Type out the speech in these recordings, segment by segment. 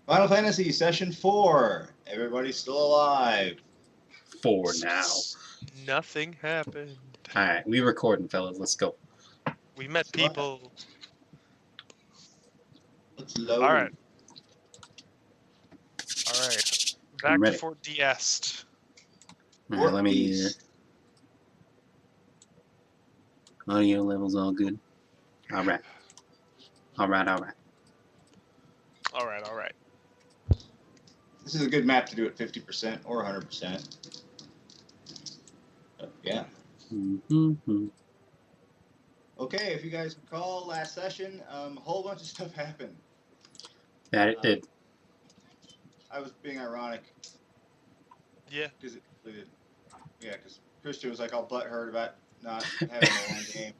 Final Fantasy Session 4. Everybody's still alive. For now. Nothing happened. Alright, we recording, fellas. Let's go. We met Go ahead. people. Let's load. All right. Back to ready. Fort Diest. Alright, Fort let me. Diest. Audio levels all good. Alright. Alright. All right. This is a good map to do at 50% or 100%. Yeah. Mm-hmm. Okay, if you guys recall last session, a whole bunch of stuff happened. That it did. I was being ironic. Yeah. Because Christian was like all butthurt about not having a long game.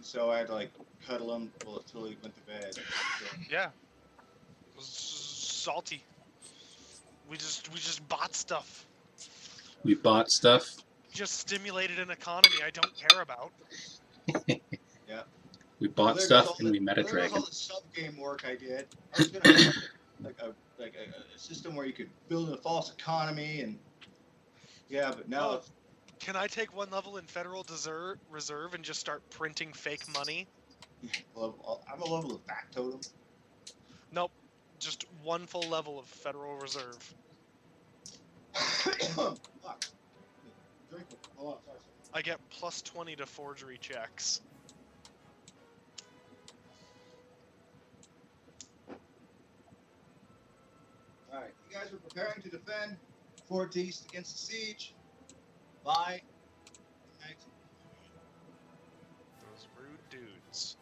So I had to like cuddle him until he went to bed. So, Yeah. It was salty. We just bought stuff. We bought stuff. Just stimulated an economy I don't care about. yeah. We bought stuff and we met a There dragon. was all the sub-game work I did. I was gonna have like a system where you could build a false economy and but now Oh, can I take one level in Federal Reserve and just start printing fake money? I'm a level of factotum. Nope. Just one full level of Federal Reserve. Fuck. Drink. Hold on, sorry. I get plus 20 to forgery checks. Alright, you guys are preparing to defend Fort Diest against the siege by Those rude dudes.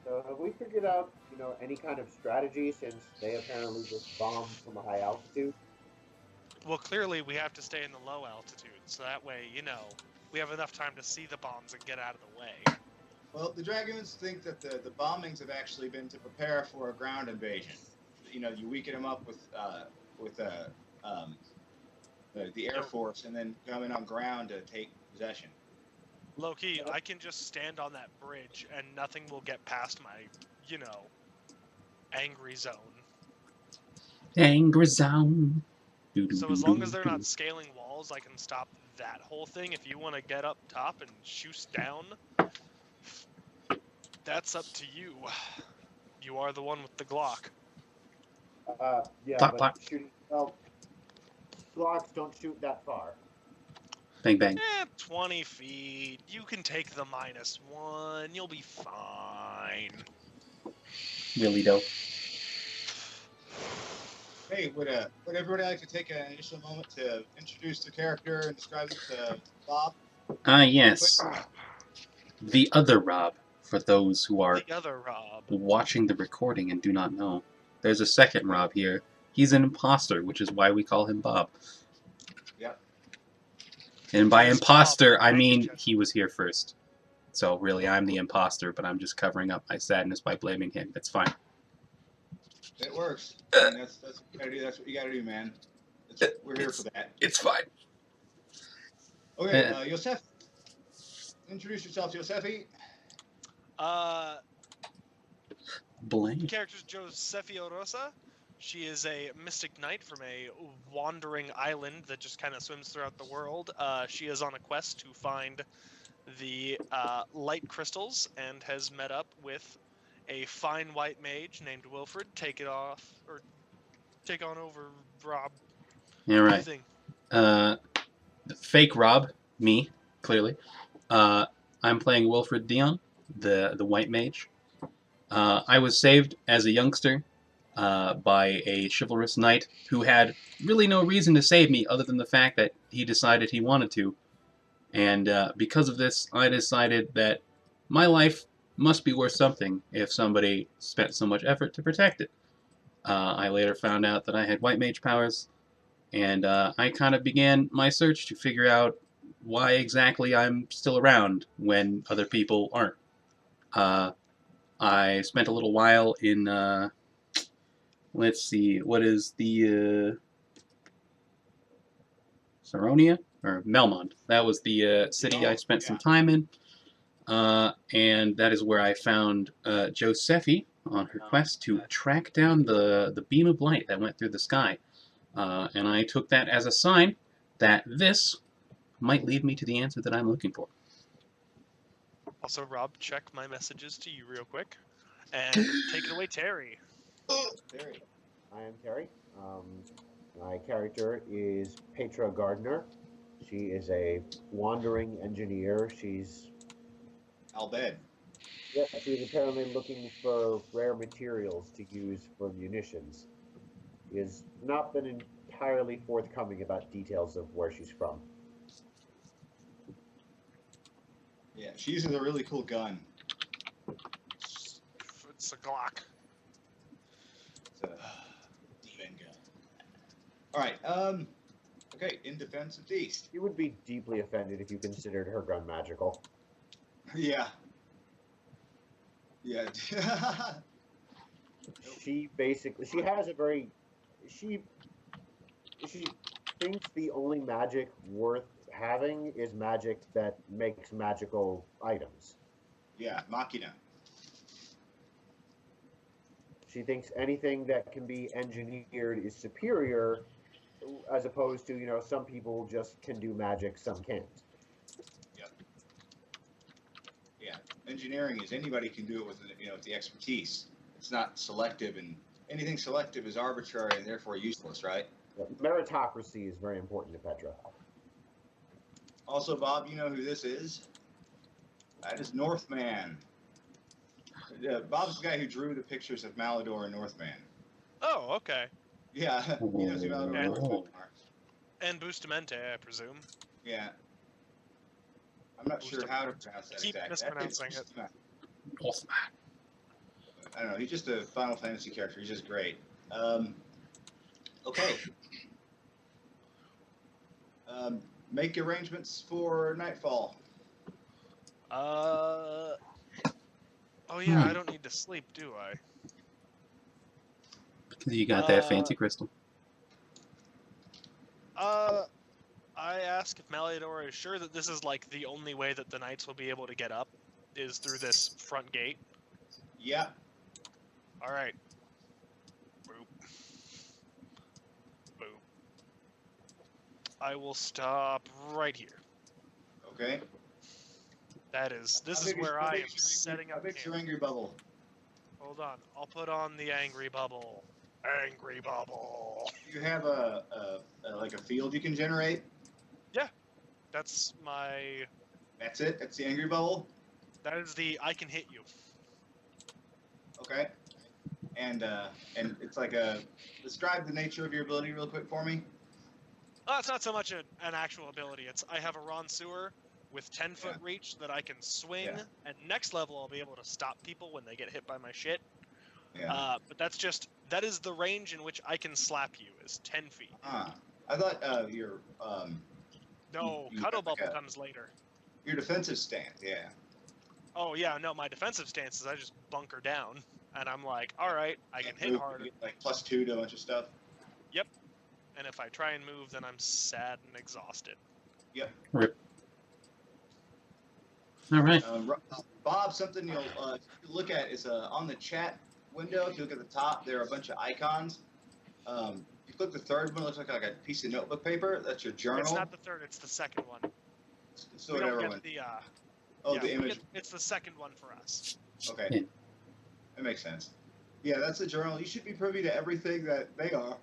So have we figured out, any kind of strategy since they apparently just bombed from a high altitude? Well, clearly we have to stay in the low altitude, so that way, we have enough time to see the bombs and get out of the way. Well, the Dragoons think that the bombings have actually been to prepare for a ground invasion. You weaken them up with the Air Force and then come in on ground to take possession. Low-key, I can just stand on that bridge and nothing will get past my, angry zone. Angry zone. So as long as they're not scaling walls, I can stop that whole thing. If you want to get up top and shoot down, that's up to you. You are the one with the Glock. Yeah, Plop, but plop. shooting, Glocks don't shoot that far. Bang bang. 20 feet. You can take the -1. You'll be fine. Really dope. Hey, would everybody like to take an initial moment to introduce the character and describe it to Bob? Yes. The other Rob, for those who are The other Rob. watching the recording and do not know. There's a second Rob here. He's an imposter, which is why we call him Bob. Yep. And by Yes, imposter, Bob. I mean he was here first. So really, I'm the imposter, but I'm just covering up my sadness by blaming him. It's fine. It works. I mean, that's what you gotta do. That's what you gotta do, man. We're here for that. It's fine. Okay, Yosef. Introduce yourself, Yosefi. Blank. Character's Josefia Rosa. She is a mystic knight from a wandering island that just kind of swims throughout the world. She is on a quest to find the light crystals and has met up with a fine white mage named Wilfred. Take on over, Rob. All right. Thing. The fake Rob, me, clearly. I'm playing Wilfred Dion, the white mage. I was saved as a youngster by a chivalrous knight who had really no reason to save me other than the fact that he decided he wanted to. And because of this, I decided that my life must be worth something if somebody spent so much effort to protect it. I later found out that I had white mage powers, and I kind of began my search to figure out why exactly I'm still around when other people aren't. I spent a little while in, let's see, what is the, Saronia? Or Melmond. That was the city I spent some time in. and that is where I found Josephi on her quest to track down the beam of light that went through the sky. And I took that as a sign that this might lead me to the answer that I'm looking for. Also, Rob, check my messages to you real quick. And take it away, Terry. Terry. I am Terry. My character is Petra Gardner. She is a wandering engineer. She's Albed. she's apparently looking for rare materials to use for munitions. She has not been entirely forthcoming about details of where she's from. Yeah, she uses a really cool gun. It's a Glock. It's a demon gun. All right. Okay. In defense of Diest. She would be deeply offended if you considered her gun magical. Yeah. Yeah. She has a very she thinks the only magic worth having is magic that makes magical items. Yeah. Machina. She thinks anything that can be engineered is superior, as opposed to, some people just can do magic, some can't. Yep. Yeah. Engineering is anybody can do it with with the expertise. It's not selective, and anything selective is arbitrary and therefore useless, right? Meritocracy is very important to Petra. Also, Bob, you know who this is? That is Northman. Bob's the guy who drew the pictures of Malador and Northman. Oh, okay. Yeah, he knows who Malador and Northman are. And Bustamante, I presume. Yeah. I'm not sure how to pronounce that Keep exactly. mispronouncing it. Northman. I don't know. He's just a Final Fantasy character. He's just great. Okay. Make arrangements for nightfall. Oh yeah, I don't need to sleep, do I? Because you got that fancy crystal. I ask if Malador is sure that this is like the only way that the knights will be able to get up is through this front gate. Yeah. All right. Boop. Boop. I will stop right here. Okay. This is where I am setting up How big's your camp. angry bubble? Hold on, I'll put on the angry bubble. Angry bubble. You have a field you can generate. That's my. That's it. That's the angry bubble. That is the I can hit you. Okay. And it's like describe the nature of your ability real quick for me. Oh, it's not so much an actual ability. It's I have a Ron Sewer with 10-foot reach that I can swing, and next level I'll be able to stop people when they get hit by my shit. Yeah. But that is the range in which I can slap you is 10 feet. I thought your No, you Cuddle got like Bubble comes later. your defensive stance. Yeah. Oh yeah, no, my defensive stance is I just bunker down, and I'm like, all right, I can hit harder. You get like +2 to a bunch of stuff. Yep. And if I try and move, then I'm sad and exhausted. Yep. Rip. All right. Bob, something you'll look at is on the chat window. If you look at the top, there are a bunch of icons. You click the third one, it looks like a piece of notebook paper. That's your journal. It's not the third, it's the second one. So We don't whatever get one. the, The image. it's the second one for us. Okay. Yeah. That makes sense. Yeah, that's the journal. You should be privy to everything that they are.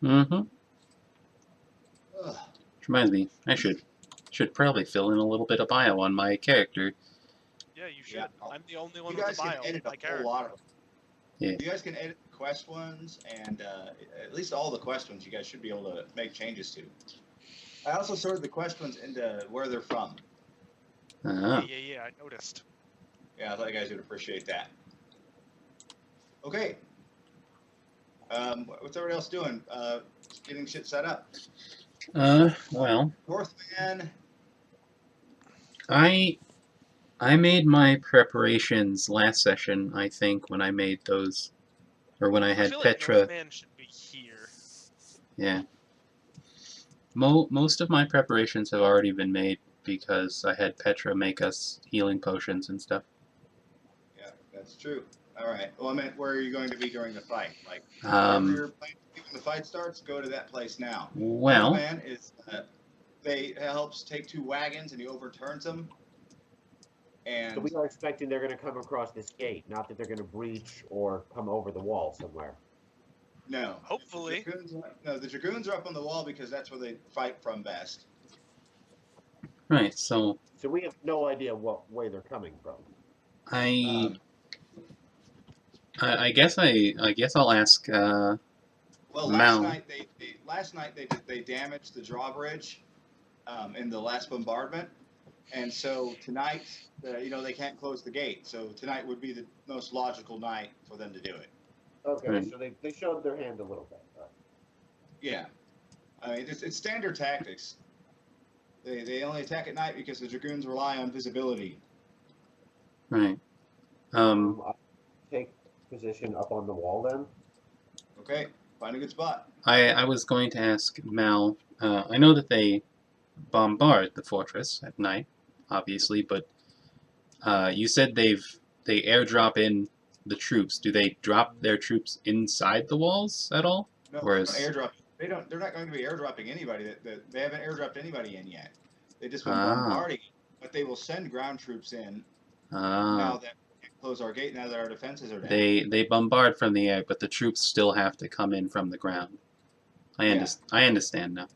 Mm-hmm. Ugh. Which reminds me, I should probably fill in a little bit of bio on my character. Yeah, you should. Yeah. I'm the only one You with guys a can bio edit with my a character. whole lot of them. Yeah. You guys can edit the quest ones, and at least all the quest ones you guys should be able to make changes to. I also sorted the quest ones into where they're from. Ah. Yeah, I noticed. Yeah, I thought you guys would appreciate that. Okay. What's everybody else doing? Getting shit set up. Well, Northman. I made my preparations last session, I think, when I made those, or when I had feel Petra. Like Northman should be here. Yeah. Most of my preparations have already been made because I had Petra make us healing potions and stuff. Yeah, that's true. All right. Well, I meant, where are you going to be during the fight? Like, wherever Um, you're planning to be when the fight starts, go to that place now. well, Man is they helps take 2 wagons and he overturns them. And So we are expecting they're going to come across this gate, not that they're going to breach or come over the wall somewhere. no, Hopefully. the dragoons are up on the wall because that's where they fight from best. right. So So we have no idea what way they're coming from. I guess I'll ask Well, Mal. last night they damaged the drawbridge in the last bombardment, and so tonight, they can't close the gate. So tonight would be the most logical night for them to do it. Okay, Right. so they showed their hand a little bit. All right. Yeah, I mean it's standard tactics. They only attack at night because the dragoons rely on visibility. Right. I take position up on the wall then. Okay, find a good spot. I was going to ask Mal. I know that they bombard the fortress at night, obviously, but you said they airdrop in the troops. Do they drop their troops inside the walls at all? No, Whereas- they don't airdrop. They're not going to be airdropping anybody. They haven't airdropped anybody in yet. They've just been bombarding, but they will send ground troops in now that we can close our gate. Now that our defenses are down. They bombard from the air, but the troops still have to come in from the ground. I understand now.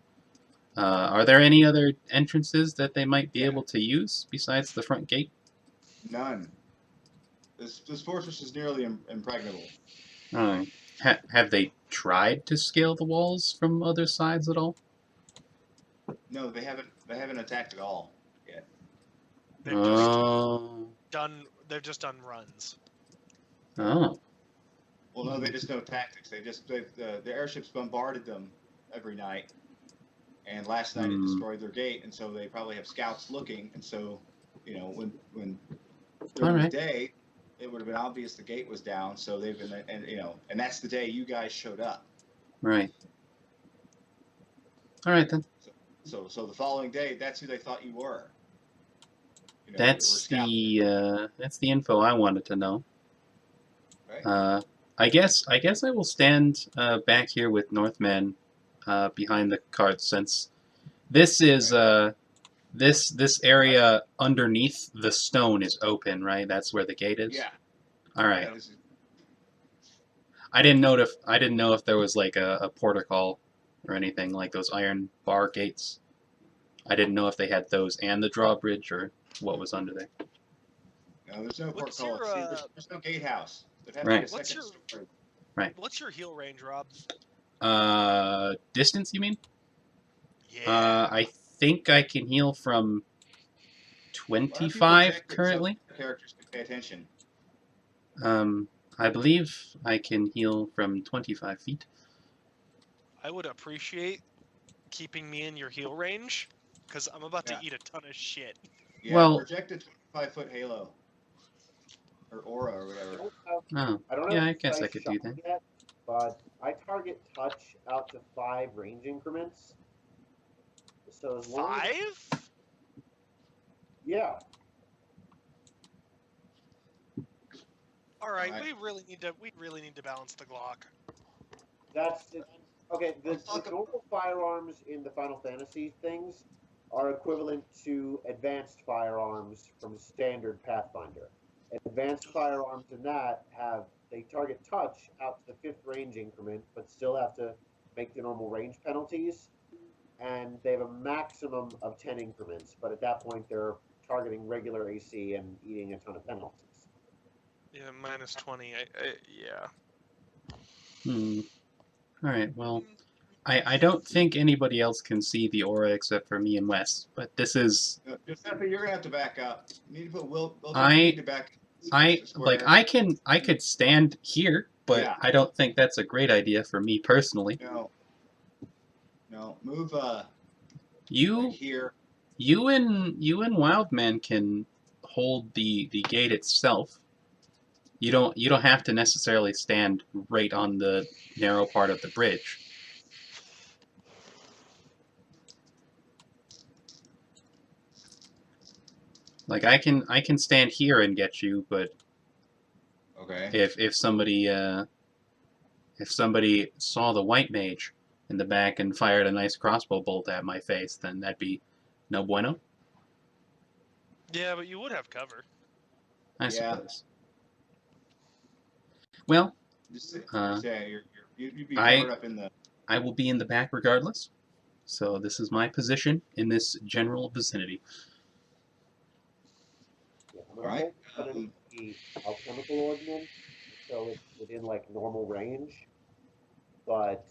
Are there any other entrances that they might be able to use besides the front gate? None. This fortress is nearly impregnable. Alright. Have they tried to scale the walls from other sides at all? No, they haven't. They haven't attacked at all yet. They've just Oh. they've just done runs. Oh. Well, no, they just know tactics. The airships bombarded them every night, and last night it destroyed their gate, and so they probably have scouts looking, and so, when during the day, it would have been obvious the gate was down, so they've been, and that's the day you guys showed up. Right. Alright then. So the following day, that's who they thought you were. That's the info I wanted to know. Right. I guess I will stand back here with Northman behind the carts, since this is this area underneath the stone is open, right? That's where the gate is. Yeah. All right. Yeah, I didn't know if there was like a portico or anything like those iron bar gates. I didn't know if they had those and the drawbridge or what was under there. no, there's no What's portcullis. your, There's no gatehouse. There'd have Right. to be a second story. What's your heal range, Rob? Distance, you mean? Yeah. I think I can heal from Why don't people 25 check that currently. some characters can pay attention. I believe I can heal from 25 feet. I would appreciate keeping me in your heal range, because I'm about to eat a ton of shit. Yeah, Well- projected 25-foot halo. Or aura or whatever. Oh, I don't yeah, have I guess I precise could do shot that. yet, but I target touch out to 5 range increments. So as long as, 5? yeah, All right, Alright. we really need to balance the Glock. that's it. Okay. The Let's talk normal firearms in the Final Fantasy things are equivalent to advanced firearms from standard Pathfinder. Advanced firearms in that they target touch out to the 5th range increment, but still have to make the normal range penalties. And they have a maximum of 10 increments, but at that point they're targeting regular AC and eating a ton of penalties. Yeah, minus 20. Yeah. Alright, well, I don't think anybody else can see the aura except for me and Wes, but this is... Giuseppe, you're gonna have to back up. You need to put Will. I- you need to back. Square. I could stand here, but Yeah. I don't think that's a great idea for me personally. No, move right You here. you and Wildman can hold the gate itself. You don't have to necessarily stand right on the narrow part of the bridge. Like I can stand here and get you, but Okay. if somebody saw the white mage in the back and fired a nice crossbow bolt at my face, then that'd be no bueno. Yeah, but you would have cover. I Yeah. suppose. Well, Just Uh, say you'd be I- covered up in the. I will be in the back regardless. So this is my position in this general vicinity. Yeah, I'm All right, put in the alchemical ordnance, so it's within like normal range. But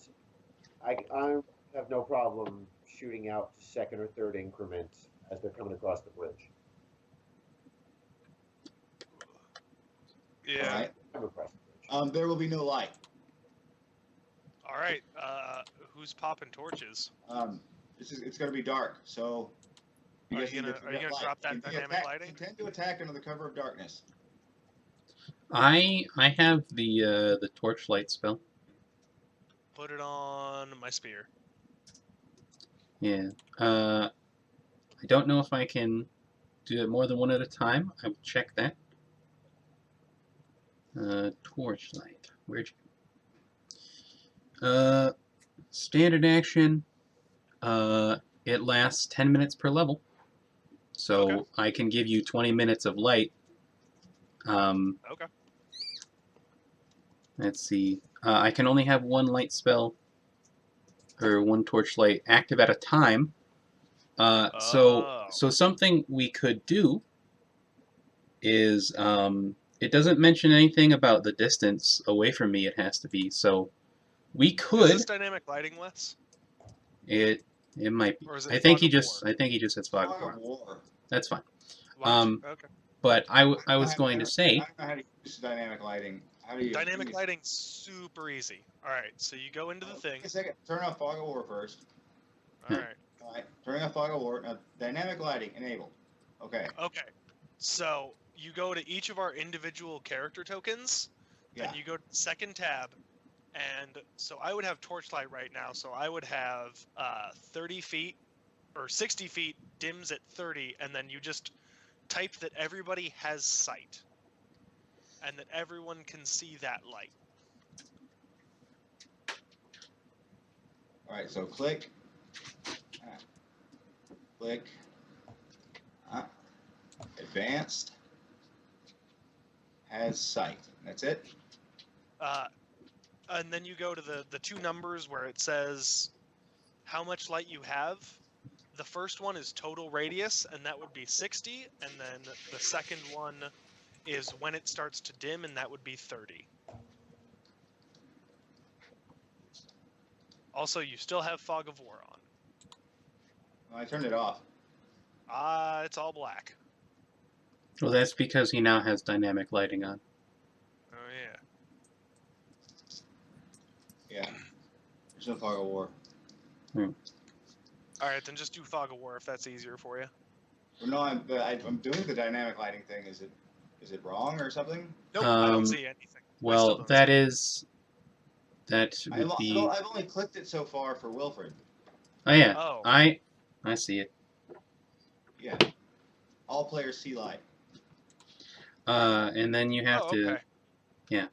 I have no problem shooting out to second or third increments as they're coming across the bridge. Yeah. All right. Come across the bridge. There will be no light. All right. Who's popping torches? It's going to be dark, so. Are guys you need to gonna get light. drop that Intend dynamic attack- lighting? Intend to attack under the cover of darkness. I have the torchlight spell. Put it on my spear. Yeah. I don't know if I can do it more than one at a time. I will check that. Torchlight. Where'd you? Standard action. It lasts 10 minutes per level. So Okay. I can give you 20 minutes of light. Okay. Let's see. I can only have one light spell or one torchlight active at a time. So something we could do is it doesn't mention anything about the distance away from me it has to be. So we Is could. this dynamic lighting, Wes? It might be. Or is it I think fog he of just war? says fog of war. War. That's fine. Why don't you- okay. But I was I going to say. I don't know how to use dynamic lighting. How do you Dynamic use- lighting's super easy. All right, so you go into the thing. Wait a second. Turn off fog of war first. All right. All right. Turning off fog of war. Now, dynamic lighting enabled. Okay. Okay. So you go to each of our individual character tokens, Yeah. then you go to the second tab, and so I would have torchlight right now. So I would have 30 feet or 60 feet dims at 30, and then you just type that everybody has sight, and that everyone can see that light. All right. So click. Click. Advanced. Has sight. That's it. And then you go to the two numbers where it says how much light you have. The first one is total radius, and that would be 60. And then the second one is when it starts to dim, and that would be 30. Also, you still have fog of war on. I turned it off. It's all black. Well, that's because he now has dynamic lighting on. Oh yeah. Yeah. There's no fog of war. All right, then just do fog of war if that's easier for you. Well, no, I'm doing the dynamic lighting thing. Is it wrong or something? Nope, I don't Um, see anything. I still Well, don't that see is. That would be. I've only clicked it so far for Wilfred. Oh yeah. Oh. I see it. Yeah. All players see light. And then you have to. okay. Yeah.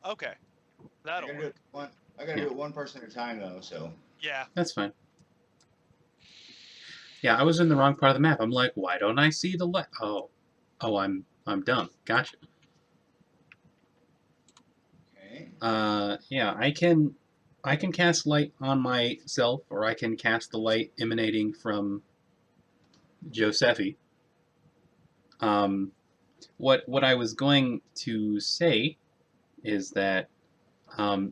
Okay. I That'll gotta do work. it I gotta do it one person at a time though. So. Yeah. That's fine. Yeah, I was in the wrong part of the map. I'm like, why don't I see the light? Oh, I'm dumb. Gotcha. Okay. Yeah, I can cast light on myself, or I can cast the light emanating from Josephi. What I was going to say is that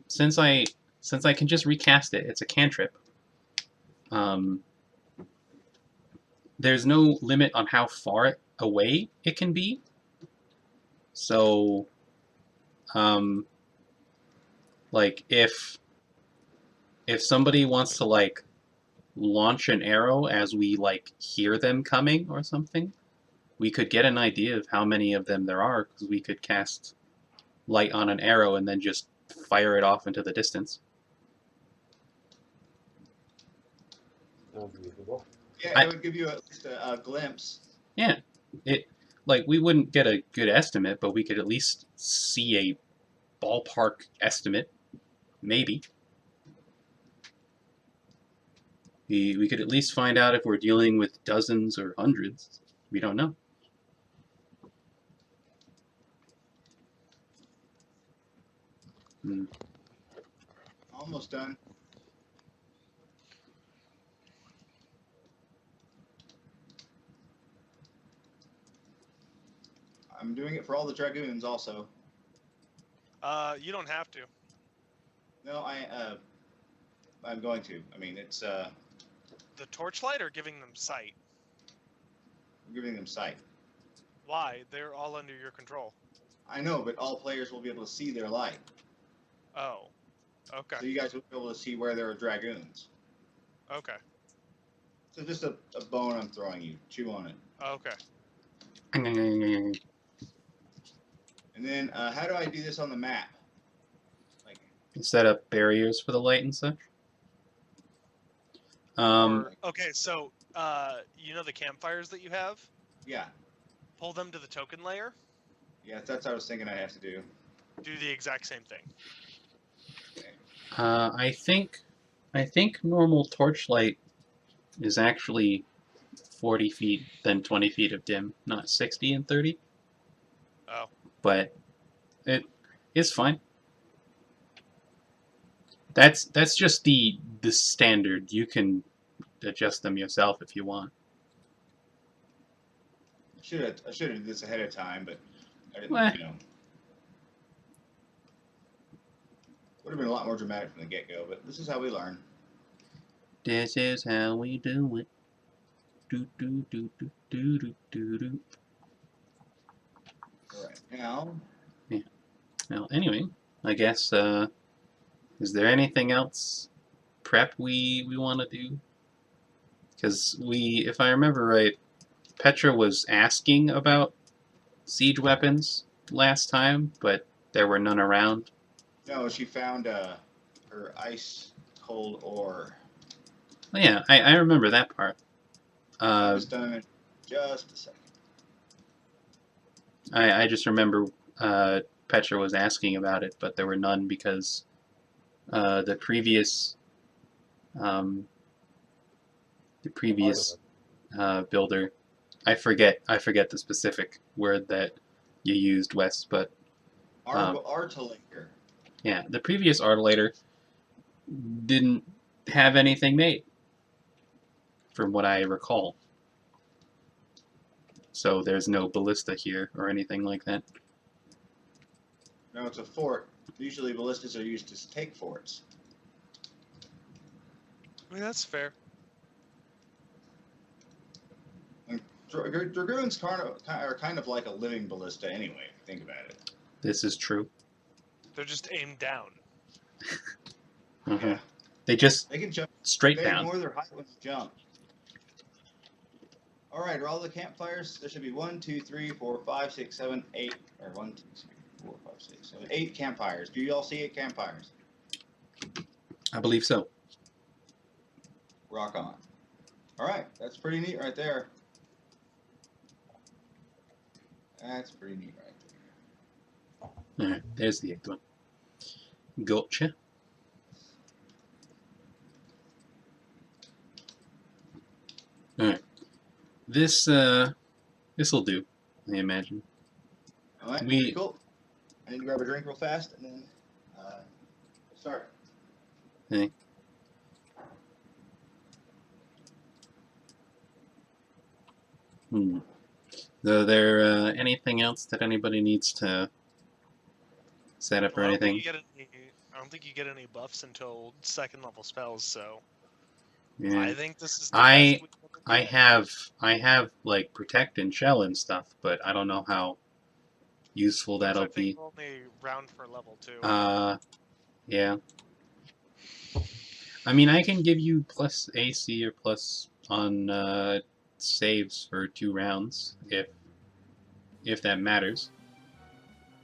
since I can just recast it, it's a cantrip. There's no limit on how far away it can be. So, like if somebody wants to like launch an arrow as we like hear them coming or something, we could get an idea of how many of them there are, because we could cast light on an arrow and then just fire it off into the distance. Sounds reasonable. Yeah, it would give you at least a glimpse. Yeah, we wouldn't get a good estimate, but we could at least see a ballpark estimate, maybe. We could at least find out if we're dealing with dozens or hundreds. We don't know. Almost done. I'm doing it for all the dragoons also. You don't have to. No, I'm going to. I mean, it's The torchlight or giving them sight? I'm giving them sight. Why? They're all under your control. I know, but all players will be able to see their light. Oh. Okay. So you guys will be able to see where there are dragoons. Okay. So just a bone I'm throwing you. Chew on it. Okay. And then, how do I do this on the map? Like, Set up barriers for the light and such. Okay, so you know the campfires that you have? yeah. Pull them to the token layer. Yeah, that's what I was thinking I'd have to do. Do the exact same thing. I think normal torchlight is actually 40 feet, then 20 feet of dim, not 60 and 30. Oh. But it is fine. That's just the standard. You can adjust them yourself if you want. I should have did this ahead of time, but I didn't. Well. You know, would have been a lot more dramatic from the get-go. But this is how we learn. This is how we do it. Do do do do do do do do. All right, now. Yeah. Well, anyway, I guess. Is there anything else prep we want to do? Because if I remember right, Petra was asking about siege weapons last time, but there were none around. No, she found her ice cold ore. Oh, yeah, I remember that part. Just done in just a second. I just remember Petra was asking about it, but there were none because the previous builder, I forget the specific word that you used, Wes, but Artelator. yeah, the previous Artelator didn't have anything made, from what I recall. So there's no ballista here or anything like that. No, it's a fort. Usually ballistas are used to take forts. I mean, that's fair. Dragoons are kind of like a living ballista anyway, if you think about it. This is true. They're just aimed down. Yeah. They can jump straight they down. Ignore their height when they jump. All right, are all the campfires? There should be 1, 2, 3, 4, 5, 6, 7, 8, or 1, 2, 3, 4, 5, 6, 7, 8 campfires. Do you all see 8 campfires? I believe so. Rock on. All right, that's pretty neat right there. That's pretty neat right there. Alright, there's the 8th one. Gotcha. Alright. This'll do, I imagine. All right, pretty cool. I need to grab a drink real fast and then start. Okay. So there anything else that anybody needs to set up or anything? I don't think you get any buffs until 2nd level spells, so Yeah. I think this is the best I have like protect and shell and stuff, but I don't know how useful that'll I think be. only round for level 2. Yeah. I mean, I can give you plus AC or plus on saves for 2 rounds if that matters.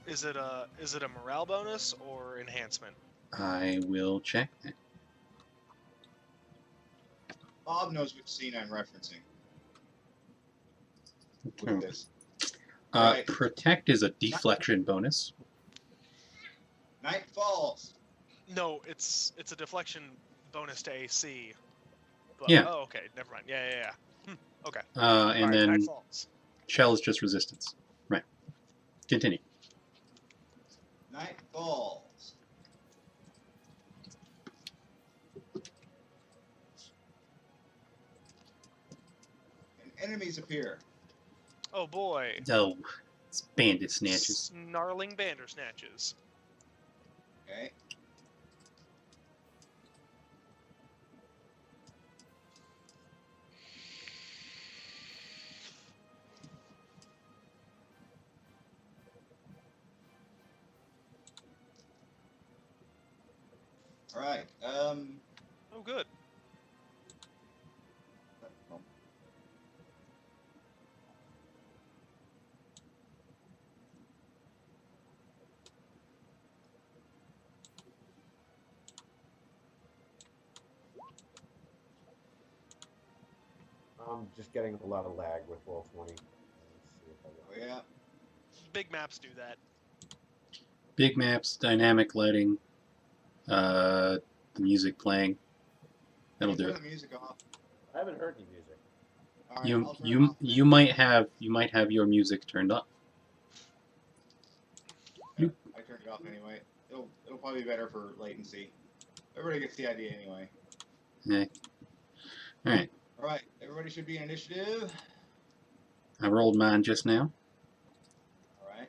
Is it a morale bonus or enhancement? I will check that. Bob knows which scene I'm referencing. Look at this. Right. Protect is a deflection bonus. Night falls. No, it's a deflection bonus to AC. But, Yeah. Oh, okay. Never mind. Yeah. Okay. And Alright, then Night Falls. shell is just resistance. Right. Continue. Night falls. And enemies appear. Oh boy. Oh, it's bandit snatches. Snarling Bandersnatches. Okay. All right. Oh, good. I'm just getting a lot of lag with roll 20. Let's see if I Oh got yeah. Big maps do that. Big maps, dynamic lighting, the music playing. That'll do Turn it. the music off. I haven't heard any music. All right, You I'll turn it off then. you might have your music turned up. Yeah, I turned it off anyway. It'll probably be better for latency. Everybody gets the idea anyway. Okay. All right. All right, everybody should be in initiative. I rolled mine just now. All right.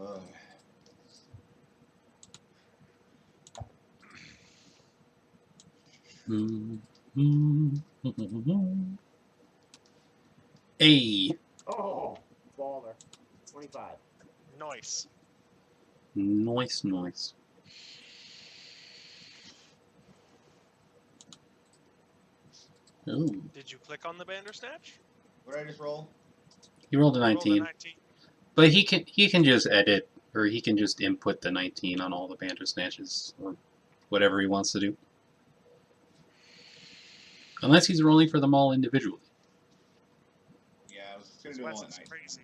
Uh, Hey, Oh, baller. 25. Nice. nice. Ooh, Did you click on the Bandersnatch? what did I just roll? he rolled a Roll the 19, 19. but he can just edit, or he can just input the 19 on all the Bandersnatches, or whatever he wants to do. Unless he's rolling for them all individually. Yeah, I was gonna This do them all at Weson's night. crazy.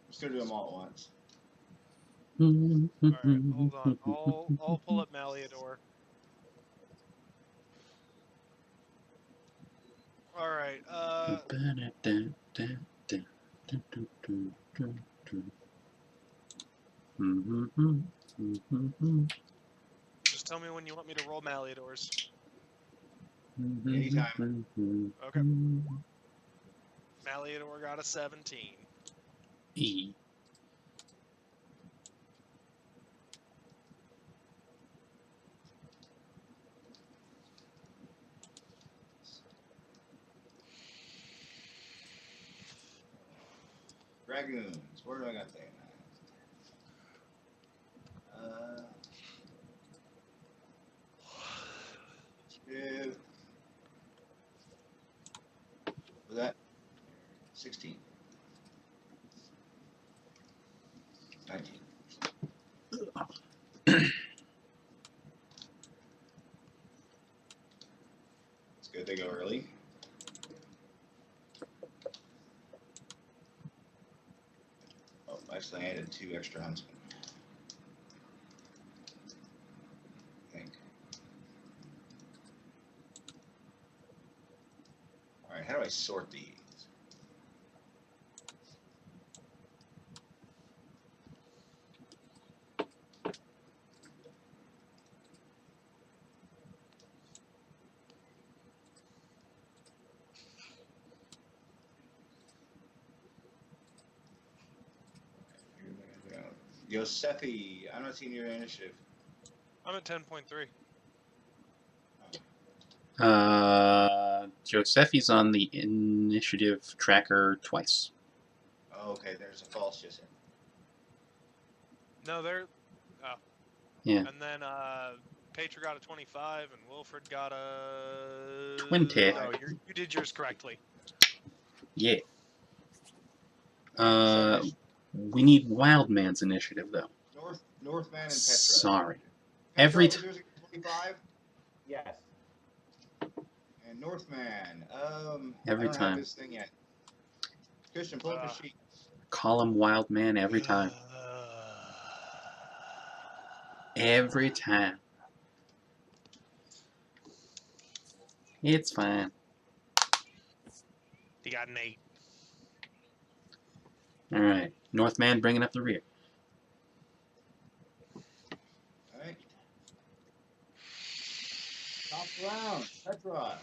Just gonna do them all at once. Alright, hold on. I'll pull up Maliador. Alright, just tell me when you want me to roll Maliadors. Anytime. Okay. Maliador got a 17. E. Dragoons. Where do I got that? Initiative. Was that 16? 19. It's good they go early. Oh, actually, I added 2 extra huntsmen. I think. All right, how do I sort these? Yosefi, I'm not seeing your initiative. I'm at 10.3. Josephi's on the initiative tracker twice. Oh, okay, there's a false just in. No, they're. Yeah. And then Patriot got a 25, and Wilfred got a 20. No, you did yours correctly. Yeah. So We need Wildman's initiative, though. Northman and Petra. Sorry. Petra, Every was yours a 25? Yes. And Northman. Every I don't time. have this thing yet. Christian, pull up the sheet. Call him Wildman every time. Every time. It's fine. He got an 8. All right. Northman bringing up the rear. All right. Top round. Petra.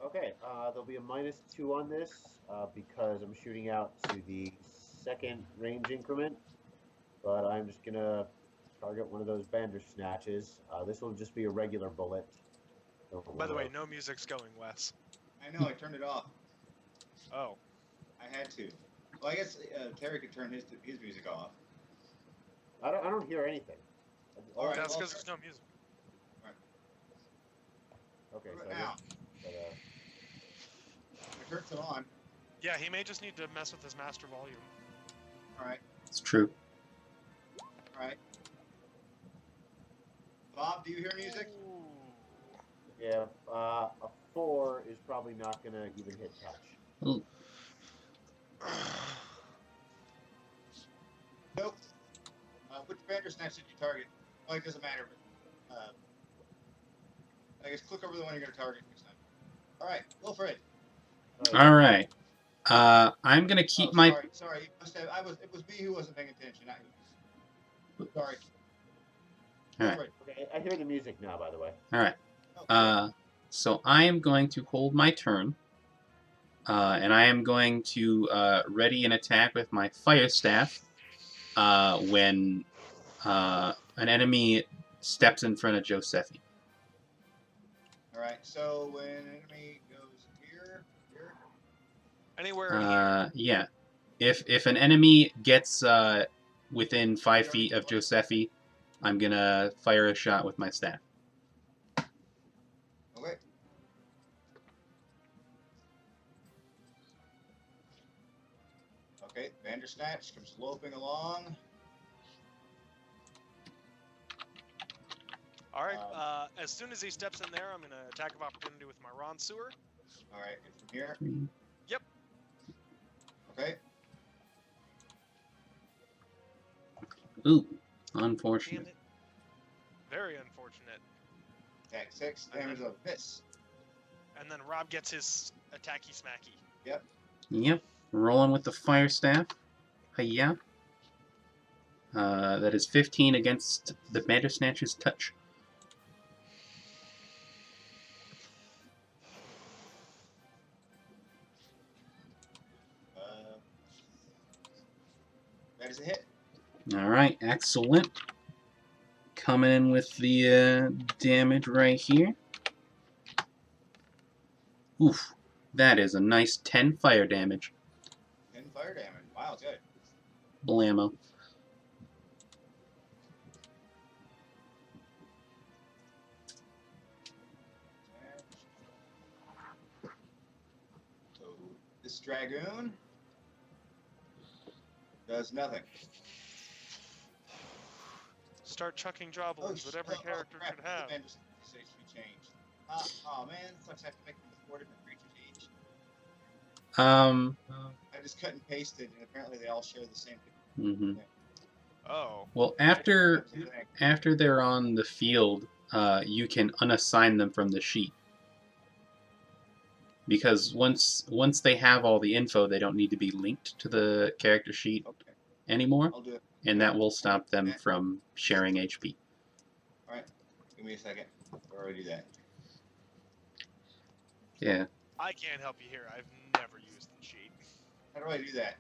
Okay, there'll be a -2 on this because I'm shooting out to the second range increment, but I'm just gonna target one of those Bandersnatches. This will just be a regular bullet. By the way, no music's going, Wes. I know, I turned it off. Oh. I had to. Well, I guess Terry could turn his music off. I don't hear anything. All right. That's well, because there's no music. Okay, so now. but, It turns it on. Yeah, he may just need to mess with his master volume. All right. It's true. All right. Bob, do you hear music? yeah, a 4 is probably not gonna even hit touch. Ooh. Nope. Which Bandersnatch did you target? Well, it doesn't matter. But, I guess click over the one you're going to target next time. All right, Wilfred. All right. I'm gonna keep my. Sorry. You must have, it was me who wasn't paying attention. Not you. Sorry. All right. Wilfred. Okay, I hear the music now, by the way. All right. Oh, So I am going to hold my turn, and I am going to ready an attack with my fire staff when an enemy steps in front of Josephi. all right. So when an enemy goes here. Anywhere in here. Yeah. If an enemy gets within 5 feet of Josephi, I'm gonna fire a shot with my staff. Okay. Okay, Bandersnatch comes loping along. All right. As soon as he steps in there, I'm gonna attack of opportunity with my Ron Sewer. All right, and from here. Yep. Okay. Ooh, Damn unfortunate. it. Very unfortunate. Attack 6, damage of miss. And then Rob gets his attacky smacky. Yep, rolling with the fire staff. Hiya. That is 15 against the Bandersnatch's touch. That is a hit. All right, excellent. Coming in with the damage right here. Oof, that is a nice 10 fire damage. 10 fire damage. Wow, good. Blammo. So this dragoon does nothing. Start chucking joblins that every character crap, should have. The Bandersnatch should be changed. Oh man, sucks. I have to make them 4 different creatures each. I just cut and pasted, and apparently they all share the same thing. Oh. Well, after they're on the field, you can unassign them from the sheet. Because once they have all the info, they don't need to be linked to the character sheet Okay, anymore, I'll do it. and that will stop them from sharing HP. All right, give me a second. I'll already do that. Yeah. I can't help you here. I've never used the sheet. How do I do that?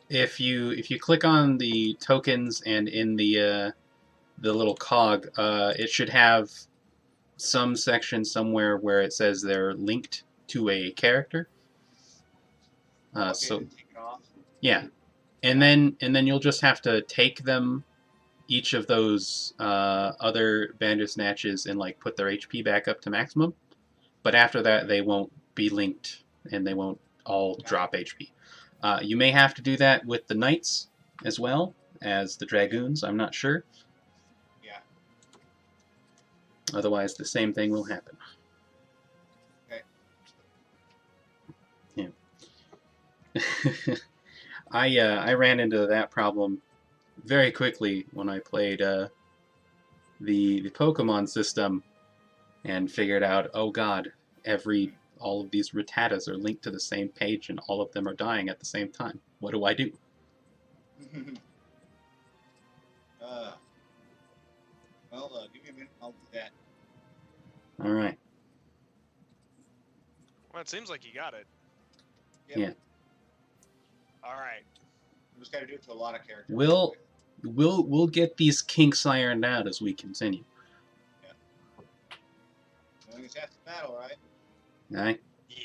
If you click on the tokens and in the little cog, it should have some section somewhere where it says they're linked to a character. Okay, So then take it off. yeah, and then you'll just have to take them each of those other Bandersnatches and like put their HP back up to maximum. But after that, they won't be linked and they won't all drop HP. You may have to do that with the Knights as well as the Dragoons. I'm not sure. Yeah. Otherwise, the same thing will happen. Okay. Yeah. I ran into that problem very quickly when I played the Pokemon system and figured out, oh god, all of these Rattatas are linked to the same page and all of them are dying at the same time. What do I do? Give me a minute. I'll do that. All right. Well, it seems like you got it. Yep. Yeah. All right. We just got to do it to a lot of characters. We'll get these kinks ironed out as we continue. Yeah. I think it's half the battle, right? Aye. Yeah.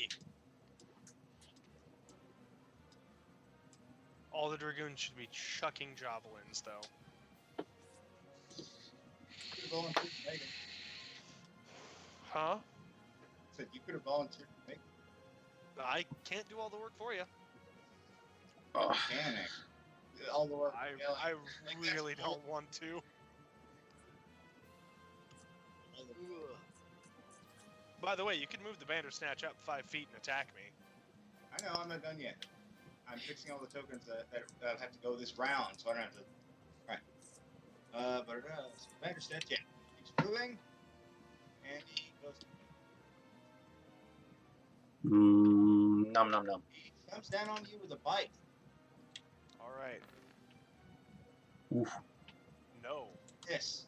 All the Dragoons should be chucking javelins, though. You could have volunteered to make it. Huh? Said you could have volunteered to make it. I can't do all the work for you. Oh. Mechanic. All the work. I like really that's don't want to. all the- By the way, you can move the Bandersnatch up 5 feet and attack me. I know, I'm not done yet. I'm fixing all the tokens that have to go this round, so I don't have to. Alright. But it does. Bandersnatch, yeah. Keeps moving. And he goes. Nom nom nom. He comes down on you with a bite. All right. Oof. No. Yes.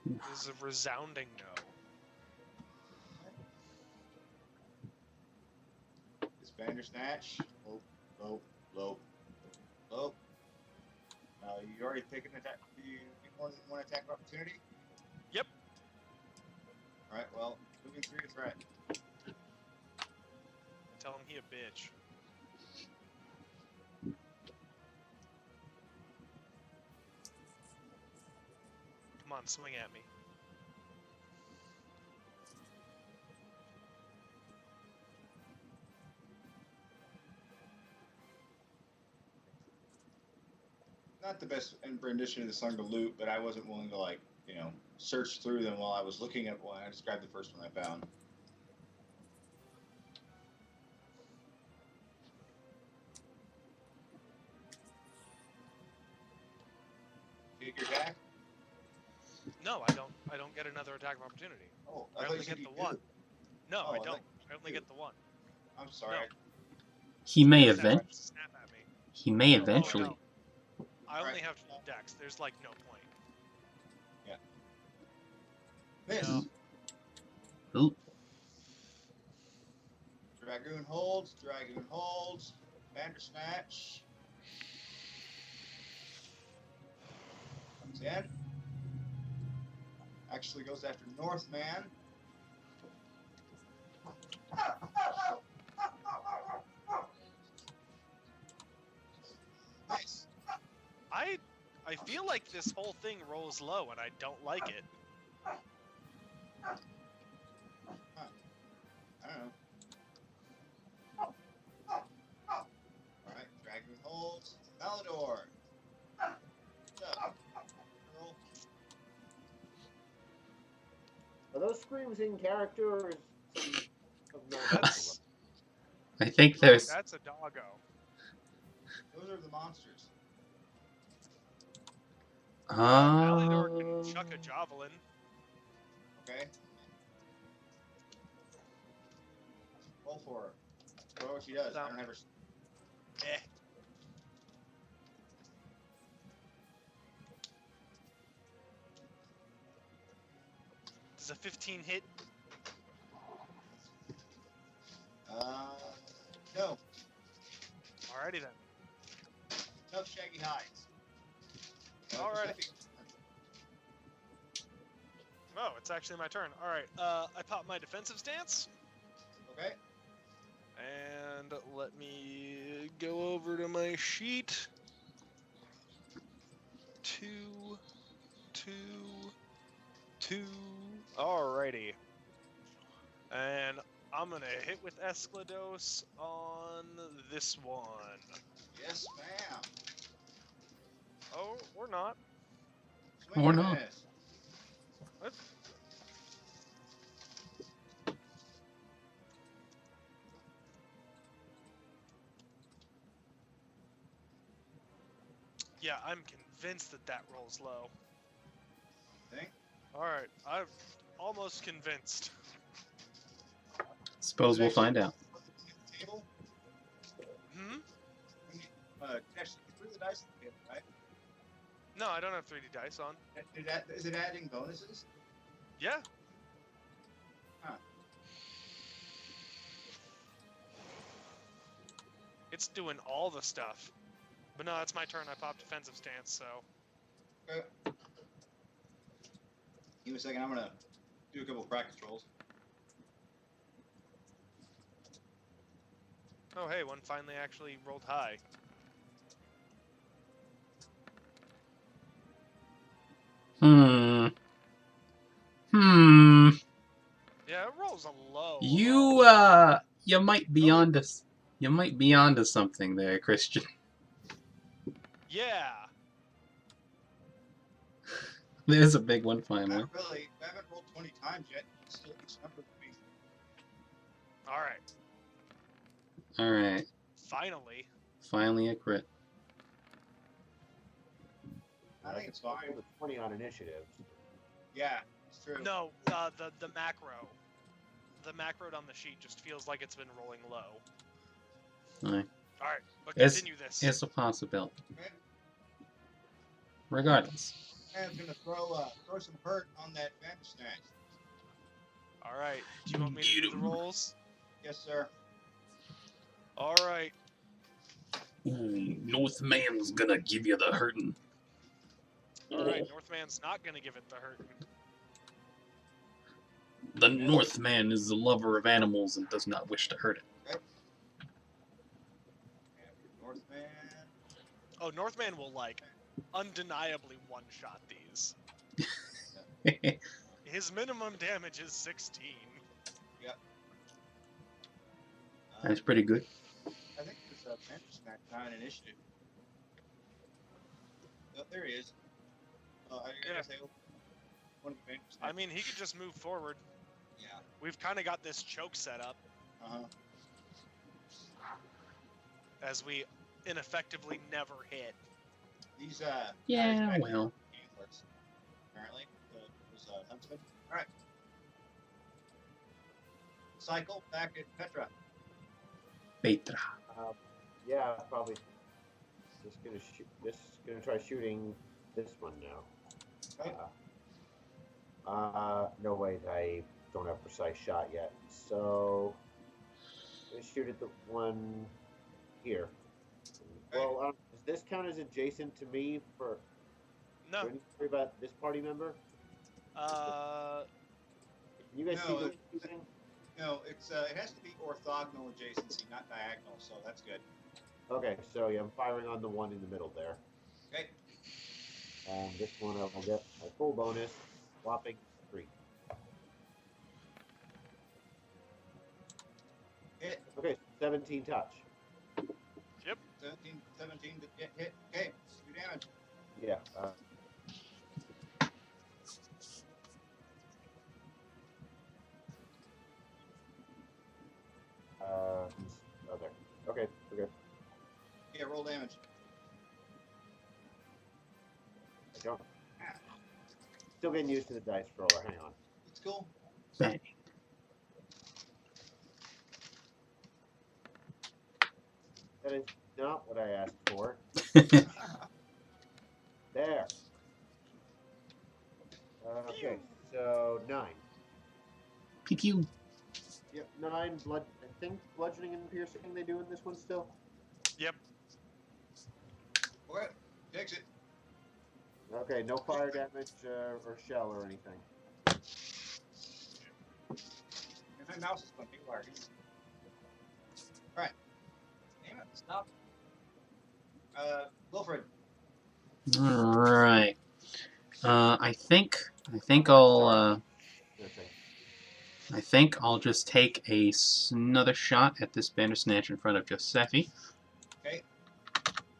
This is a resounding no. This Bandersnatch. Low. You already taken an attack. Do you want one attack of opportunity? Yep. Alright, well, moving through the threat. Tell him he a bitch. Come on, swing at me. Not the best rendition of the song to loot, but I wasn't willing to, like, search through them while I was looking at one. I just grabbed the first one I found. Take your attack? No, I don't get another attack of opportunity. Oh, I thought only you said get the you one. do. No, Oh, I I don't. thought I only get the one. I'm sorry. No. He may Snap at me. He may Oh, eventually. no. I only Right. have decks. There's like no point. Miss. No. Ooh. Dragoon holds. Bandersnatch. Comes in. Actually goes after Northman. Nice. I feel like this whole thing rolls low and I don't like it. I don't know. Alright, Dragoon holds. Malador. What's up, girl? Are those screams in character or is some of That's I think there's. that's a doggo. Those are the monsters. Alidor can chuck a javelin. Okay. Roll for her. Roll what she does. I don't have her. Eh. Does a 15 hit? No. Alrighty then. No shaggy hides. Alright. Oh, it's actually my turn. Alright, I pop my defensive stance. Okay. And let me go over to my sheet. 2, 2, 2. Alrighty. And I'm gonna hit with Esclados on this one. Yes, ma'am. Oh, or not. Swing Or and not. miss. What? Yeah, I'm convinced that that rolls low. Think? Alright, I'm almost convinced. Suppose Is it we'll actually find out. on the table? Hmm? Actually, you threw the dice at the table, right? No, I don't have 3D dice on. Is it adding bonuses? Yeah. Huh. It's doing all the stuff. But no, it's my turn. I popped defensive stance, so... Okay. Give me a second. I'm gonna do a couple practice rolls. Oh, hey, one finally actually rolled high. Hmm. Yeah, it rolls a low. You might be onto you might be onto something there, Christian. Yeah. There's a big one finally. I haven't rolled 20 times yet. Still each number to me. Alright. Alright. Finally. Finally a crit. I think it's fine. With 20 on initiative. Yeah, it's true. No, the macro. The macro on the sheet just feels like it's been rolling low. Alright. Alright, but It's- continue this. It's a possibility. Okay. Regardless. I'm gonna throw some hurt on that Vampire Snatch. Alright, do you want me to do the rolls? Yes, sir. Alright. Ooh, Northman's gonna give you the hurting. Alright, Northman's not gonna give it the hurt. The Northman is the lover of animals and does not wish to hurt Northman. Oh, Northman will, like, undeniably one-shot these. it. His minimum damage is 16. That's pretty good. I think this Vampire Snatch now in initiative. Oh, there he is. I Yeah. guess one of the Vampire Snatch. I mean, he could just move forward. Yeah. We've kind of got this choke set up Uh-huh. as we ineffectively never hit. These Yeah, guys back well. here, antlers, apparently. Those huntsmen. Alright. Cycle back at Petra. Petra. Yeah, probably. Gonna try shooting this one now. Okay. No wait, I don't have precise shot yet. So I'm gonna shoot at the one here. Okay. Well, does this count as adjacent to me for? No. Do I need to worry about this party member? Can you guys see No, what I'm shooting? No, it has to be orthogonal adjacency, not diagonal, so that's good. Okay, so yeah, I'm firing on the one in the middle there. Okay. And this one I will get a full bonus, whopping 3. Hit. Okay, 17 touch. 17 to hit. Okay, 2 damage. Yeah. There. Okay, we're good. Yeah, roll damage. I don't. Still getting used to the dice roller. Hang on. It's cool. Bang. That is not what I asked for. There. Okay, so 9. Pew pew. Yep, 9 blood. I think bludgeoning and piercing they do in this one still. Yep. Okay, takes it. Okay, no fire damage or shell or anything. If my mouse is going to be large. Alright. Damn it, stop. Wilfred. All right. I think I'll Okay. I think I'll just take another shot at this Bandersnatch in front of Giuseppe Okay.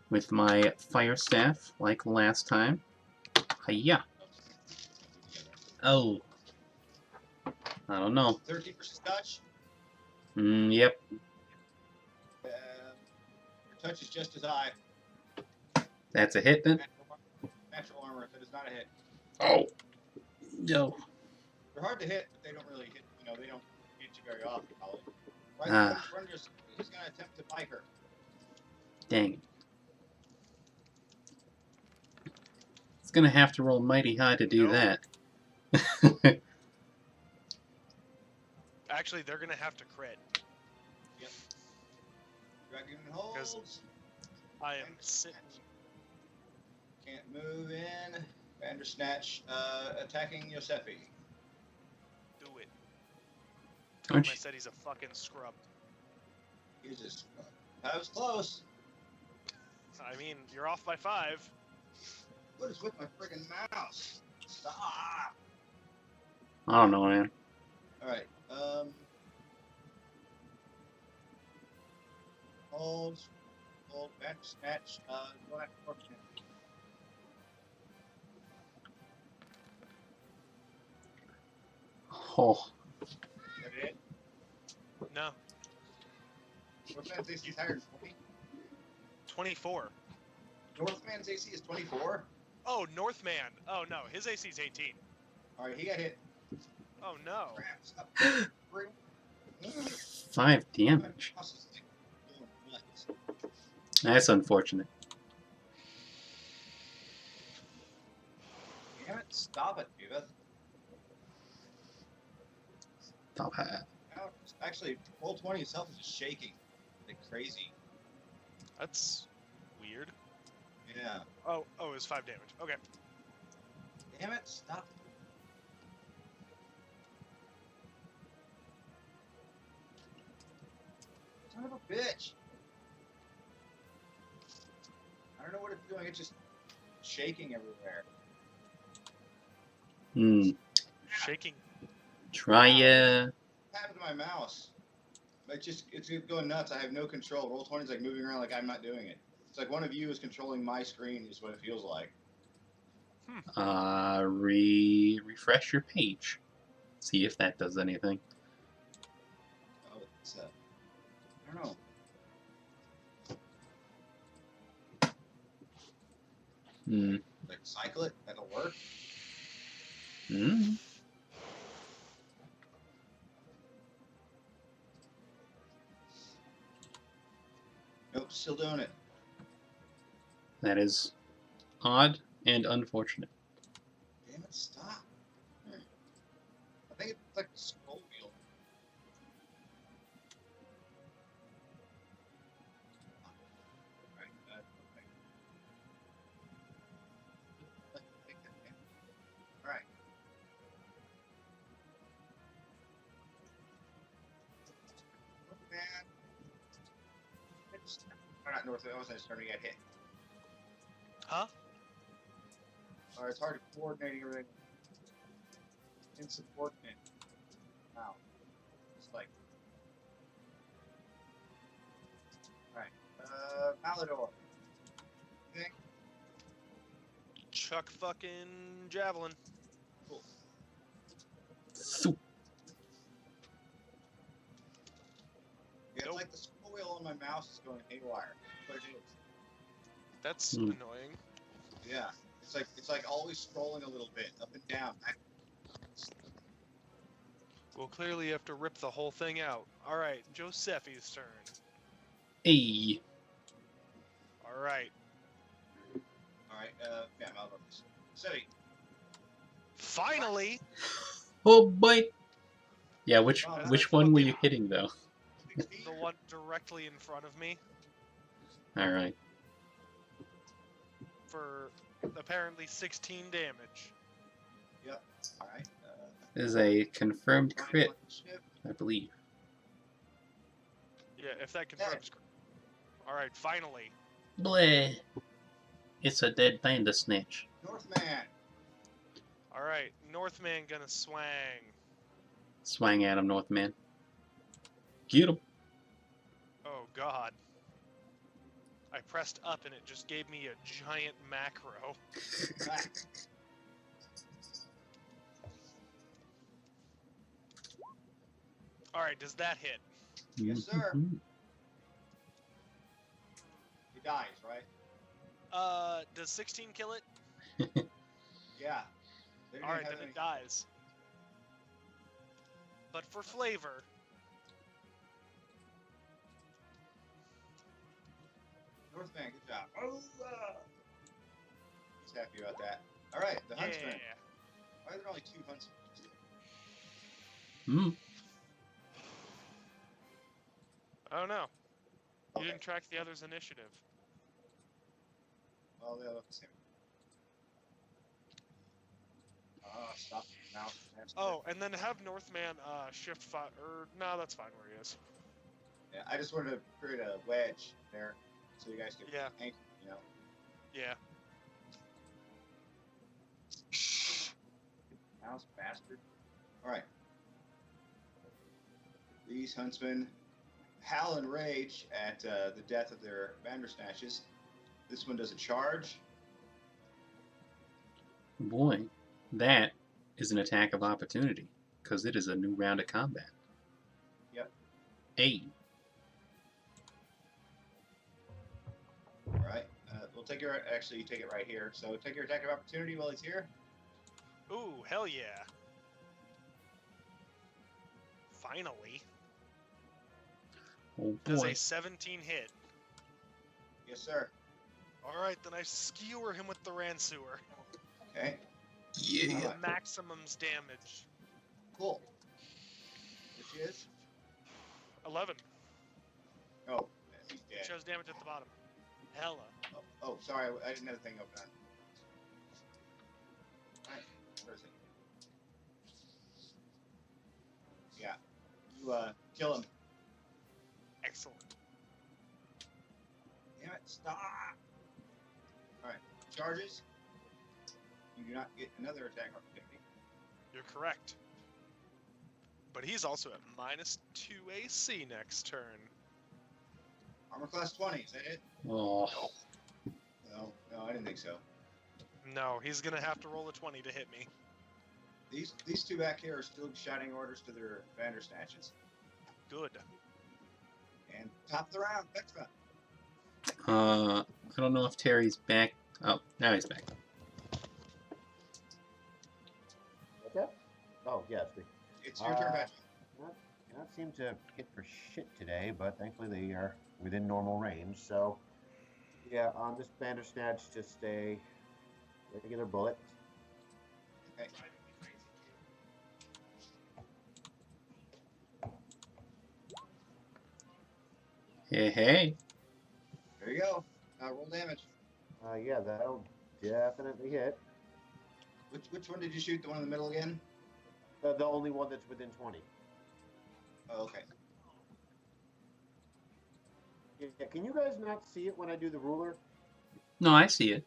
with my fire staff, like last time. Hiya! Oh, I don't know. 13 versus touch. Yep. Your touch is just as high. That's a hit then. Natural armor. That is not a hit. Oh. No. They're hard to hit, but they don't really hit. You know, they don't hit you very often. Probably. Right. Ah. He's gonna attempt to bite her. Dang it. It's gonna have to roll mighty high to do No. that. Actually, they're gonna have to crit. Yep. Dragon holds. I am sitting. Can't move in. Bandersnatch attacking Yosefi. Do it. Tell him I Aren't you- said he's a fucking scrub. He's just. That was close. I mean, you're off by 5. What is with my friggin' mouse? Stop. I don't know, man. Alright, hold, Bandersnatch, go after Fortune. Oh. Is that it? No. Northman's AC is higher than 20. 24. Northman's AC is 24? Oh, Northman. Oh, no. His AC is 18. Alright, he got hit. Oh, no. Crap, stop. 5 damage. That's unfortunate. Damn it, stop it, Viva. Stop that. Actually, roll 20 itself is just shaking like crazy. That's weird. Yeah. Oh, it was 5 damage. Okay. Damn it, stop. Son of a bitch. I don't know what it's doing, it's just shaking everywhere. Shaking. Try What happened to my mouse? It's going nuts. I have no control. Roll 20 is like moving around like I'm not doing it. It's like one of you is controlling my screen is what it feels like. Refresh your page. See if that does anything. Oh, it's I don't know. Like cycle it, that'll work. Nope, still doing it. That is odd and unfortunate. Damn it, stop. I think it's like the scroll wheel. Alright, Alright. Man. Not north, I wasn't starting to get hit. Huh? Or it's hard to coordinating everything. Insubordinate. Wow. It's like. Alright. Malador. Okay. Chuck fucking javelin. Cool. Soup. Yeah, it's like the scroll wheel on my mouse is going haywire. That's what it is. That's annoying. Yeah. It's like always scrolling a little bit, up and down. We'll clearly have to rip the whole thing out. Alright, Josephi's turn. Hey. Alright. Alright, yeah, Malador. City. Finally! Oh boy. Yeah, which Oh, one were you hitting though? The one directly in front of me All right. for apparently 16 damage. Yep. Alright. This is a confirmed crit, I believe. Yeah, if that confirms. Alright, finally. Bleh. It's a dead panda snitch. Northman. All right, Northman gonna swang. Swang at him, Northman. Get him. Oh God. I pressed up and it just gave me a giant macro. All right, does that hit? Yes, sir. He dies, right? Does 16 kill it? Yeah. They didn't All right, have then any- it dies. But for flavor, Northman, good job. Oh, he's happy about that. All right, the huntsman. yeah. Why are there only 2 huntsmen? Hmm. I don't know. You Okay. didn't track the other's initiative. Well, they all look the same. Stop the mouse. Oh, and then have Northman shift fire. Or no, that's fine where he is. Yeah, I just wanted to create a wedge there so you guys could Yeah. anchor, you know. Yeah. Mouse bastard. Alright. These huntsmen howl in rage at the death of their bandersnatches. This one does a charge. Boy, that is an attack of opportunity, because it is a new round of combat. Yep. Hey. Alright. We'll take your, actually, you take it right here. So take your attack of opportunity while he's here. Ooh, hell yeah. Finally. Oh Does boy. a 17 hit? Yes, sir. Alright, then I skewer him with the Ransewer. Okay. Yeah. Alright. Maximum's damage. Cool. There she is. 11. Oh, he's It dead. shows damage at the bottom. Hella. Oh, sorry, I didn't have the thing open on. Alright, where is it? Yeah. You, kill him. Excellent. Damn it, stop! Alright, charges. You do not get another attack opportunity. You're correct. But he's also at -2 AC next turn. Armor class 20, is that it? Oh. No, I didn't think so. No, he's gonna have to roll a 20 to hit me. These two back here are still shouting orders to their bandersnatches. Good. And top of the round, Petra. I don't know if Terry's back. Oh, now he's back. Okay. Oh, yeah, it's me. It's your turn, Petra. Not seem to hit for shit today, but thankfully they are within normal range. So, yeah, on this Bandersnatch, just a regular bullet. Okay. Hey, hey. There you go. Roll damage. Yeah, that'll definitely hit. Which one did you shoot? The one in the middle again? The only one that's within 20. Oh, okay. Yeah, can you guys not see it when I do the ruler? No, I see it.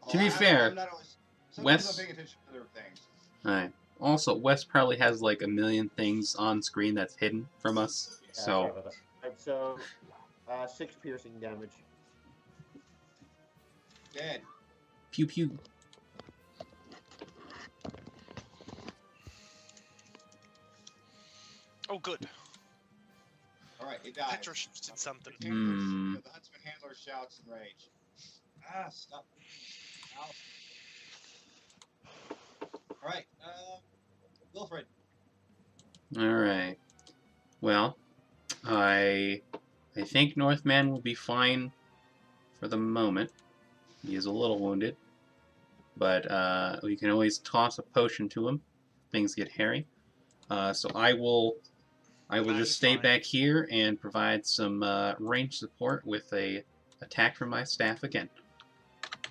To be fair, I'm not always, Wes- sometimes I'm paying attention to other things. Alright. Also, Wes probably has like a million things on screen that's hidden from us. Sorry So, about that. Right, so 6 piercing damage. Dead. pew pew. Oh, good. All right, it dies. Petra did something. The handlers, Hmm. the huntsman handler shouts in rage. Ah, stop. Ow. All right, Wilfred. Alright. Well, I think Northman will be fine for the moment. He is a little wounded. But we can always toss a potion to him if things get hairy. So I will Nah, just he's stay fine. back here and provide some range support with a attack from my staff again.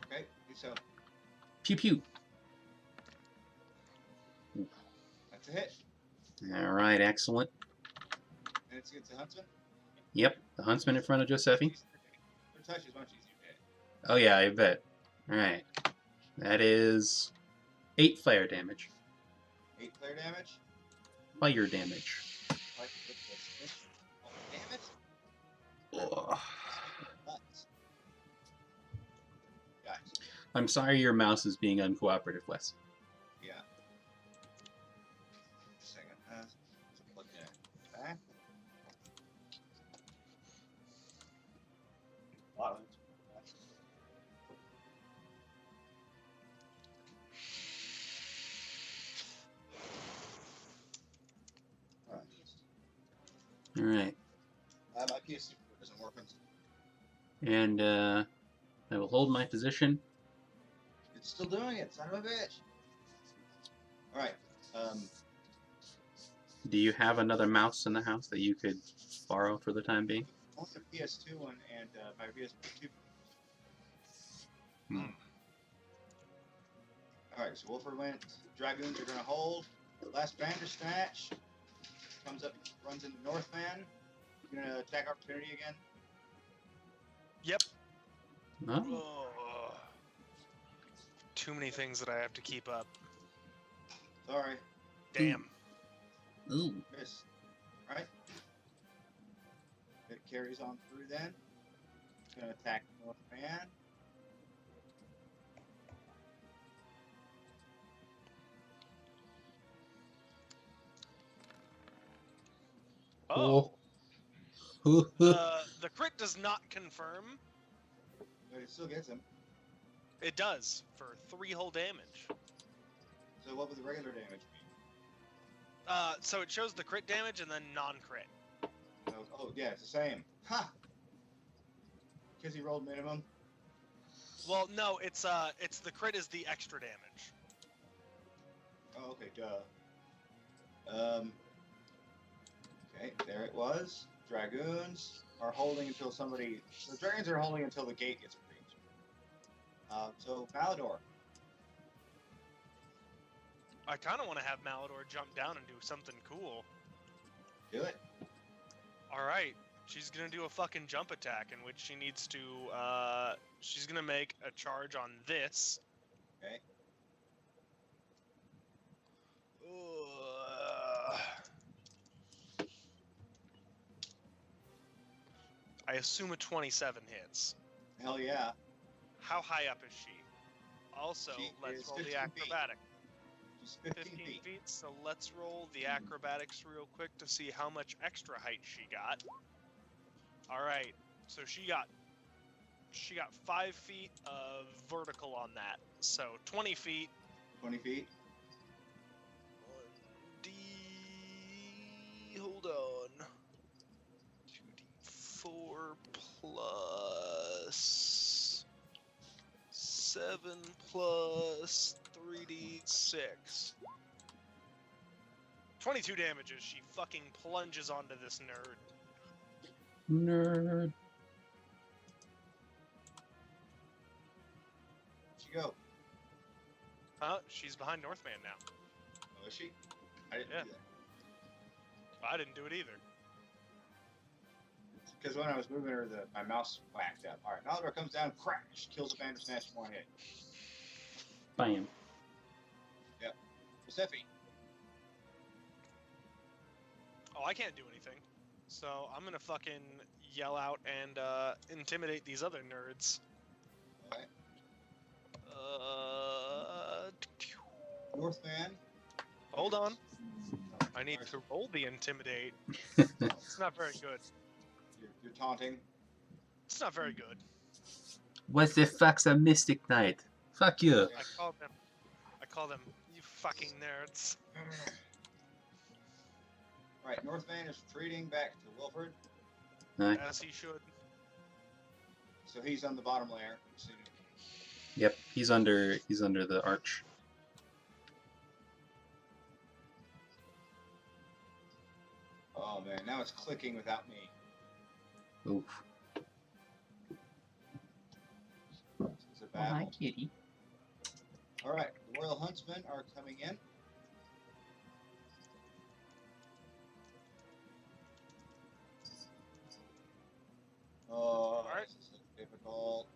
Okay, do so. Pew pew. That's a hit. Alright, excellent. And it's against the huntsman. Yep, the huntsman in front of Giuseppe. Her touch is much easier to hit. Oh yeah, I bet. Alright. That is 8 fire damage. 8 flare damage. Fire damage. Like, what's oh, damn it! Ugh. Nuts. Guys, I'm sorry your mouse is being uncooperative, Wes. yeah. Second, look at back. Wow. Alright. My PS4 isn't working. And I will hold my position. It's still doing it, son of a bitch. Alright. Do you have another mouse in the house that you could borrow for the time being? Only the PS2 one and my PS2. Alright, so Wolford went. Dragoons are going to hold. Last Bandersnatch comes up, runs into Northman. You're going to attack opportunity again. Yep. Oh. Oh. Too many things that I have to keep up. Sorry. Damn. Ooh. Miss. Alright. It carries on through then. It's going to attack Northman. Oh. The crit does not confirm. But it still gets him. It does for 3 whole damage. So what would the regular damage be? So it shows the crit damage and then non-crit. Oh yeah, it's the same. Ha! Because he rolled minimum. Well, no, it's the crit is the extra damage. Oh, okay, duh. Okay, there it was. Dragoons are holding until somebody. The Dragons are holding until the gate gets breached. So Malador. I kind of want to have Malador jump down and do something cool. Do it. All right, she's gonna do a fucking jump attack in which she needs to. She's gonna make a charge on this. Okay. I assume a 27 hits. Hell yeah. How high up is she? Also, She let's is roll the 15 feet. acrobatic. She's 15 feet. So let's roll the acrobatics real quick to see how much extra height she got. All right, so she got 5 feet of vertical on that. So 20 feet. 20 feet. Hold on. 2d4 plus 7 plus 3d6. 22 damages. She fucking plunges onto this nerd. Nerd. Where'd she go? She's behind Northman now. Oh, is she? I didn't Yeah. do that. I didn't do it either. Because when I was moving her, my mouse whacked up. Alright, Malador comes down, crash, kills a Bandersnatch in 1 hit. Bam. Yep. Giuseppe. Oh, I can't do anything. So I'm gonna fucking yell out and intimidate these other nerds. Alright. Uh, Northman. hold on. I need to roll the intimidate. No, It's not very good. you're taunting. It's not very good. What the fuck's a Mystic Knight? Fuck you. I call them, you fucking nerds. Right, Northman is retreating back to Wilford. As he should. So he's on the bottom layer. Yep, he's under the arch. Oh man, now it's clicking without me. Oof. It's a battle. kitty. Alright, the Royal Huntsmen are coming in. Oh, Alright. this is difficult.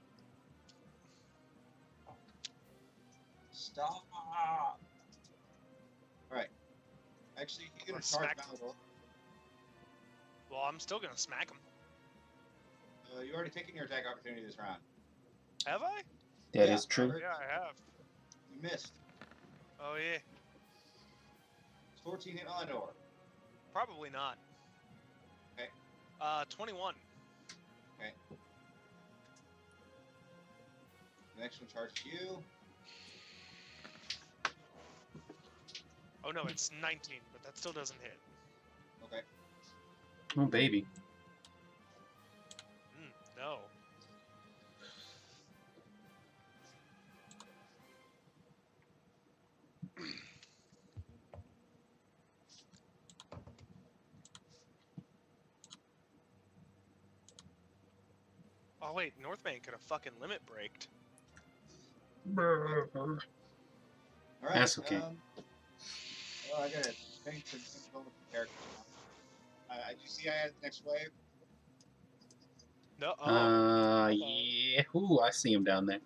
Stop. All right. Actually, you're gonna charge Smack. Malidor. Well, I'm still gonna smack him. You already taken your attack opportunity this round. Have I? That Yeah, is true. Robert. Yeah, I have. You missed. Oh yeah. 14 hit Malidor. Probably not. Okay. 21. Okay. The next one charges you. Oh no, it's 19, but that still doesn't hit. Okay. Oh, baby. No. Oh wait, Northman could have fucking limit braked. All right. That's okay. Oh, I gotta think some things going with the characters now. Do you see I had the next wave? No. Yeah. Ooh, I see him down there.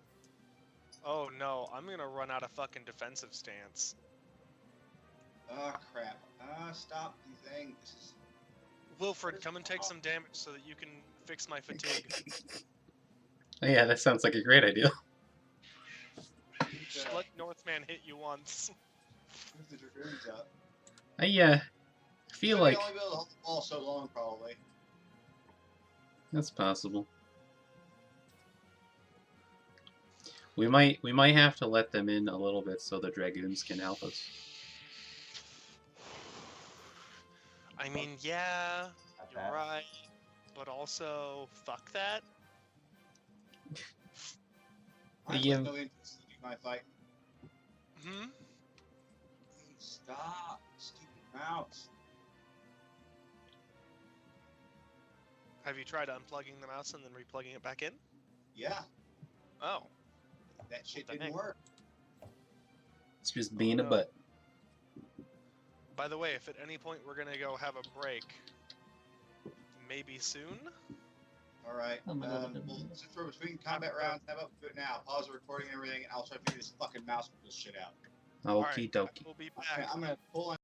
Oh no, I'm gonna run out of fucking defensive stance. Oh crap. Stop the thing. This is Wilfred, come and take some damage so that you can fix my fatigue. Oh, yeah, that sounds like a great idea. Just let Northman hit you once. move the dragoons up. I feel So like they only be able to hold the ball so long, probably. that's possible. We might have to let them in a little bit so the dragoons can help us. I mean, yeah, Not you're bad. right, but also, fuck that. I have Yeah. no interest in my fight. Hmm? Stop, stupid mouse. Have you tried unplugging the mouse and then replugging it back in? Yeah, Oh. that shit Well, didn't dang. work. It's just being no. a butt. By the way, if at any point we're gonna go have a break, maybe soon? All right. Well, since we're between combat rounds, how about we do it now? Pause the recording and everything, and I'll try to figure this fucking mouse this shit out. Okie dokie. We'll be back. I'm gonna pull